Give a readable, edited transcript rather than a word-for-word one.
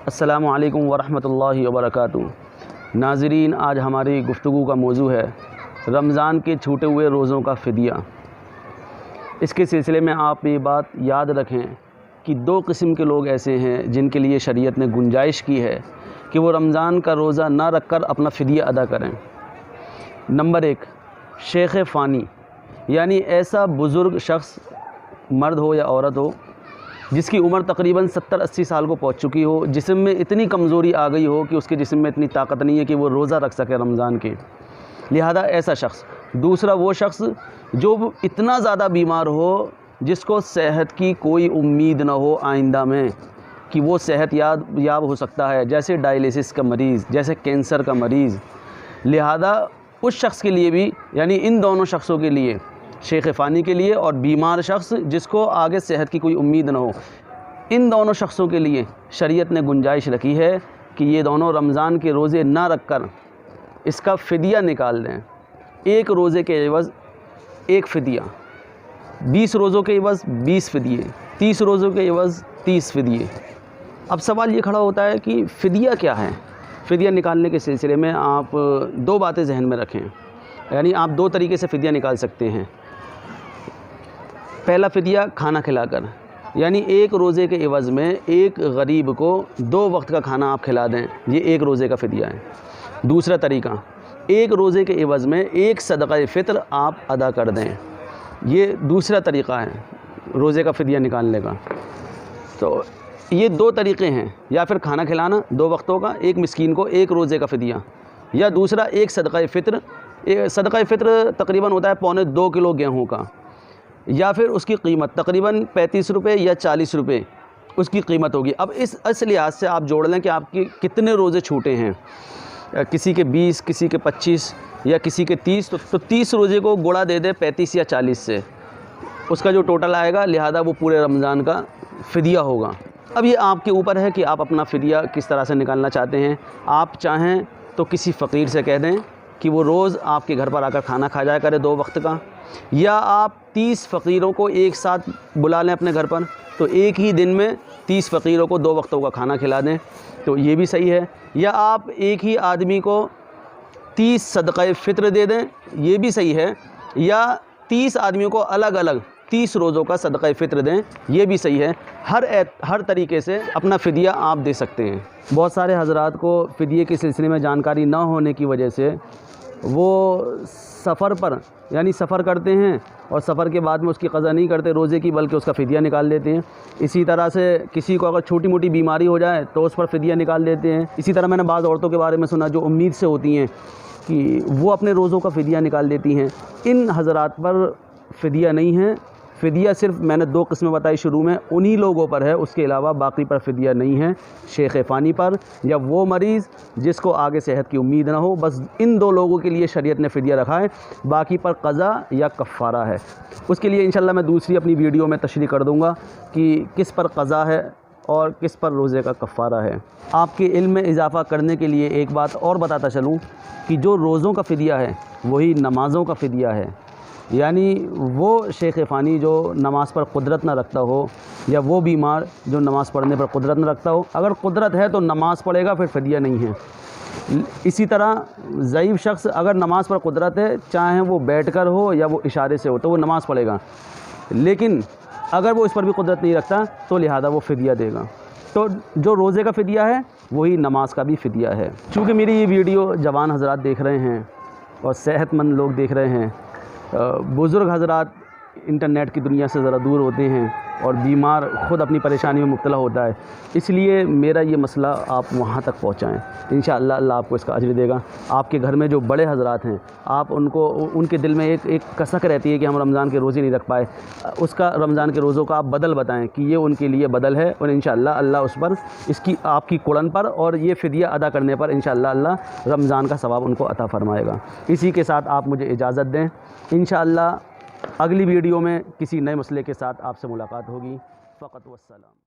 السلام علیکم ورحمۃ اللہ وبرکاتہ۔ ناظرین، آج ہماری گفتگو کا موضوع ہے رمضان کے چھوٹے ہوئے روزوں کا فدیہ۔ اس کے سلسلے میں آپ یہ بات یاد رکھیں کہ دو قسم کے لوگ ایسے ہیں جن کے لیے شریعت نے گنجائش کی ہے کہ وہ رمضان کا روزہ نہ رکھ کر اپنا فدیہ ادا کریں۔ نمبر 1، شیخ فانی، یعنی ایسا بزرگ شخص، مرد ہو یا عورت ہو، جس کی عمر تقریباً 70-80 سال کو پہنچ چکی ہو، جسم میں اتنی کمزوری آ گئی ہو کہ اس کے جسم میں اتنی طاقت نہیں ہے کہ وہ روزہ رکھ سکے رمضان کے، لہذا ایسا شخص۔ دوسرا وہ شخص جو اتنا زیادہ بیمار ہو جس کو صحت کی کوئی امید نہ ہو آئندہ میں کہ وہ صحت یاب ہو سکتا ہے، جیسے ڈائلیسس کا مریض، جیسے کینسر کا مریض، لہذا اس شخص کے لیے بھی، یعنی ان دونوں شخصوں کے لیے، شیخ فانی کے لیے اور بیمار شخص جس کو آگے صحت کی کوئی امید نہ ہو، ان دونوں شخصوں کے لیے شریعت نے گنجائش رکھی ہے کہ یہ دونوں رمضان کے روزے نہ رکھ کر اس کا فدیہ نکال دیں۔ ایک روزے کے عوض ایک فدیہ، 20 روزوں کے عوض 20 فدیے، 30 روزوں کے عوض 30 فدیے۔ اب سوال یہ کھڑا ہوتا ہے کہ فدیہ کیا ہے؟ فدیہ نکالنے کے سلسلے میں آپ دو باتیں ذہن میں رکھیں، یعنی آپ دو طریقے سے فدیہ نکال سکتے ہیں۔ پہلا فدیہ کھانا کھلا کر، یعنی ایک روزے کے عوض میں ایک غریب کو 2 وقت کا کھانا آپ کھلا دیں، یہ ایک روزے کا فدیہ ہے۔ دوسرا طریقہ، ایک روزے کے عوض میں ایک صدقہ فطر آپ ادا کر دیں، یہ دوسرا طریقہ ہے روزے کا فدیہ نکالنے کا۔ تو یہ دو طریقے ہیں، یا پھر کھانا کھلانا 2 وقتوں کا ایک مسکین کو، ایک روزے کا فدیہ، یا دوسرا ایک صدقہ فطر۔ صدقہ فطر تقریباً ہوتا ہے 1.25 کلو گیہوں کا، یا پھر اس کی قیمت تقریباً 35 روپے یا 40 روپے اس کی قیمت ہوگی۔ اب اس لحاظ سے آپ جوڑ لیں کہ آپ کے کتنے روزے چھوٹے ہیں، کسی کے 20، کسی کے 25 یا کسی کے 30، تو 30 روزے کو گوڑا دے دیں 35 یا 40 سے، اس کا جو ٹوٹل آئے گا، لہذا وہ پورے رمضان کا فدیہ ہوگا۔ اب یہ آپ کے اوپر ہے کہ آپ اپنا فدیہ کس طرح سے نکالنا چاہتے ہیں۔ آپ چاہیں تو کسی فقیر سے کہہ دیں کہ وہ روز آپ کے گھر پر آ کر کھانا کھا جایا کرے 2 وقت کا، یا آپ 30 فقیروں کو ایک ساتھ بلا لیں اپنے گھر پر، تو ایک ہی دن میں 30 فقیروں کو 2 وقتوں کا کھانا کھلا دیں، تو یہ بھی صحیح ہے۔ یا آپ ایک ہی آدمی کو 30 صدقہ فطر دے دیں، یہ بھی صحیح ہے۔ یا 30 آدمیوں کو الگ الگ 30 روزوں کا صدقہ فطر دیں، یہ بھی صحیح ہے۔ ہر طریقے سے اپنا فدیہ آپ دے سکتے ہیں۔ بہت سارے حضرات کو فدیے کے سلسلے میں جانکاری نہ ہونے کی وجہ سے وہ سفر پر، یعنی سفر کرتے ہیں اور سفر کے بعد میں اس کی قضا نہیں کرتے روزے کی، بلکہ اس کا فدیہ نکال دیتے ہیں۔ اسی طرح سے کسی کو اگر چھوٹی موٹی بیماری ہو جائے تو اس پر فدیہ نکال دیتے ہیں۔ اسی طرح میں نے بعض عورتوں کے بارے میں سنا جو امید سے ہوتی ہیں کہ وہ اپنے روزوں کا فدیہ نکال دیتی ہیں۔ ان حضرات پر فدیہ نہیں ہے۔ فدیہ صرف میں نے 2 قسمیں بتائی شروع میں، انہی لوگوں پر ہے، اس کے علاوہ باقی پر فدیہ نہیں ہے۔ شیخ فانی پر، یا وہ مریض جس کو آگے صحت کی امید نہ ہو، بس ان 2 لوگوں کے لیے شریعت نے فدیہ رکھا ہے، باقی پر قضا یا کفارہ ہے۔ اس کے لیے انشاءاللہ میں دوسری اپنی ویڈیو میں تشریح کر دوں گا کہ کس پر قضا ہے اور کس پر روزے کا کفارہ ہے۔ آپ کے علم میں اضافہ کرنے کے لیے ایک بات اور بتاتا چلوں کہ جو روزوں کا فدیہ ہے وہی نمازوں کا فدیہ ہے، یعنی وہ شیخ فانی جو نماز پر قدرت نہ رکھتا ہو، یا وہ بیمار جو نماز پڑھنے پر قدرت نہ رکھتا ہو، اگر قدرت ہے تو نماز پڑھے گا، پھر فدیہ نہیں ہے۔ اسی طرح ضعیف شخص اگر نماز پر قدرت ہے، چاہے وہ بیٹھ کر ہو یا وہ اشارے سے ہو، تو وہ نماز پڑھے گا، لیکن اگر وہ اس پر بھی قدرت نہیں رکھتا تو لہذا وہ فدیہ دے گا۔ تو جو روزے کا فدیہ ہے وہی نماز کا بھی فدیہ ہے۔ چونکہ میری یہ ویڈیو جوان حضرات دیکھ رہے ہیں اور صحت مند لوگ دیکھ رہے ہیں، بزرگ حضرات انٹرنیٹ کی دنیا سے ذرا دور ہوتے ہیں اور بیمار خود اپنی پریشانی میں مبتلا ہوتا ہے، اس لیے میرا یہ مسئلہ آپ وہاں تک پہنچائیں، انشاءاللہ اللہ آپ کو اس کا اجر دے گا۔ آپ کے گھر میں جو بڑے حضرات ہیں، آپ ان کے دل میں ایک کسک رہتی ہے کہ ہم رمضان کے روزے نہیں رکھ پائے، اس کا رمضان کے روزوں کا آپ بدل بتائیں کہ یہ ان کے لیے بدل ہے، اور انشاءاللہ اللہ اس پر، اس کی آپ کی قرن پر اور یہ فدیہ ادا کرنے پر انشاءاللہ اللہ رمضان کا ثواب ان کو عطا فرمائے گا۔ اسی کے ساتھ آپ مجھے اجازت دیں، انشاءاللہ اگلی ویڈیو میں کسی نئے مسئلے کے ساتھ آپ سے ملاقات ہوگی۔ فقط والسلام۔